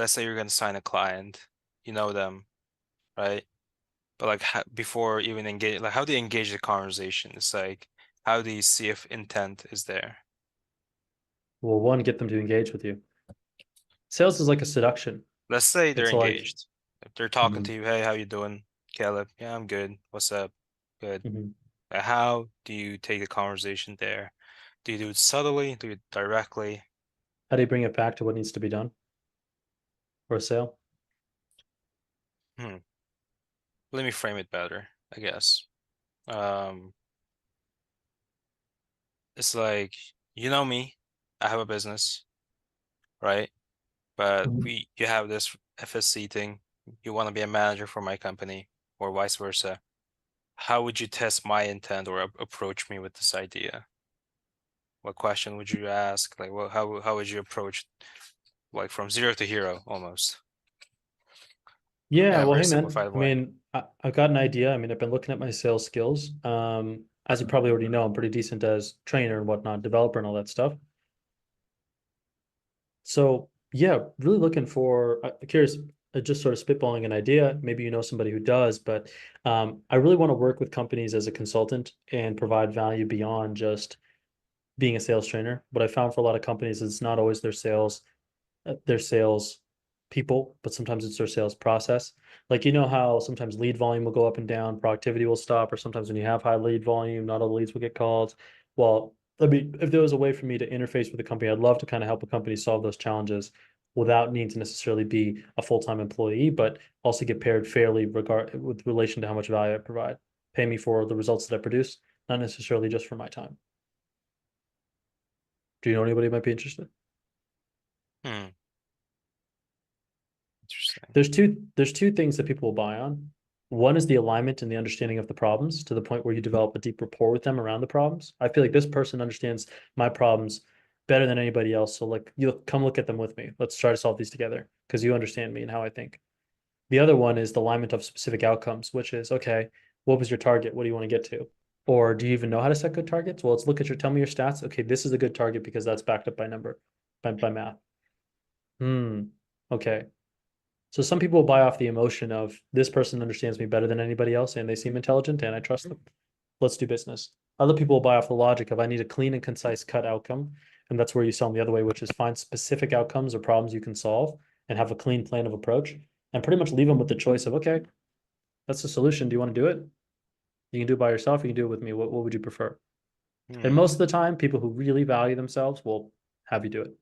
let's say you're gonna sign a client, you know them, right? But like before even engage, like how do you engage the conversation? It's like how do you see if intent is there? Well, one, get them to engage with you. Sales is like a seduction. Let's say they're It's like, engaged. If they're talking mhm, to you, hey, how you doing, Caleb? Yeah, I'm good. What's up? Good. mhm. How do you take the conversation there? Do you do it subtly? Do it directly? How do you bring it back to what needs to be done for a sale? Hmm. Let me frame it better, I guess. Um, it's like, you know me, I have a business, right? But Mhm. you have this FSC thing. You want to be a manager for my company, or vice versa. How would you test my intent or approach me with this idea? What question would you ask? Like, what, how would you approach, like from zero to hero almost? Yeah, Yeah, well, very hey man. simplified I way. mean, I've got an idea. I mean, I've been looking at my sales skills. As you probably already know, I'm pretty decent as trainer and whatnot, developer and all that stuff. So yeah, really looking for curious, just sort of spitballing an idea. Maybe you know somebody who does, but I really want to work with companies as a consultant and provide value beyond just being a sales trainer. What I found for a lot of companies is it's not always their sales people, but sometimes it's their sales process. Like you know how sometimes lead volume will go up and down, productivity will stop, or sometimes when you have high lead volume, not all the leads will get called. Well, I mean, if there was a way for me to interface with a company, I'd love to kind of help a company solve those challenges without needing to necessarily be a full-time employee, but also get paired fairly with relation to how much value I provide. Pay me for the results that I produce, not necessarily just for my time. Do you know anybody who might be interested? Hmm, interesting. There's two things that people will buy on. One is the alignment and the understanding of the problems to the point where you develop a deep rapport with them around the problems. I feel like this person understands my problems better than anybody else. So like you come look at them with me. Let's try to solve these together because you understand me and how I think. The other one is the alignment of specific outcomes, which is okay, what was your target? What do you want to get to? Or do you even know how to set good targets? Well, let's look at tell me your stats. Okay, this is a good target because that's backed up by number, by math. Hmm. Okay. So some people buy off the emotion of this person understands me better than anybody else and they seem intelligent and I trust them. Let's do business. Other people buy off the logic of I need a clean and concise cut outcome. And that's where you sell them the other way, which is find specific outcomes or problems you can solve and have a clean plan of approach and pretty much leave them with the choice of, okay, that's the solution. Do you want to do it? You can do it by yourself. You can do it with me. What would you prefer? And Hmm. most of the time, people who really value themselves will have you do it.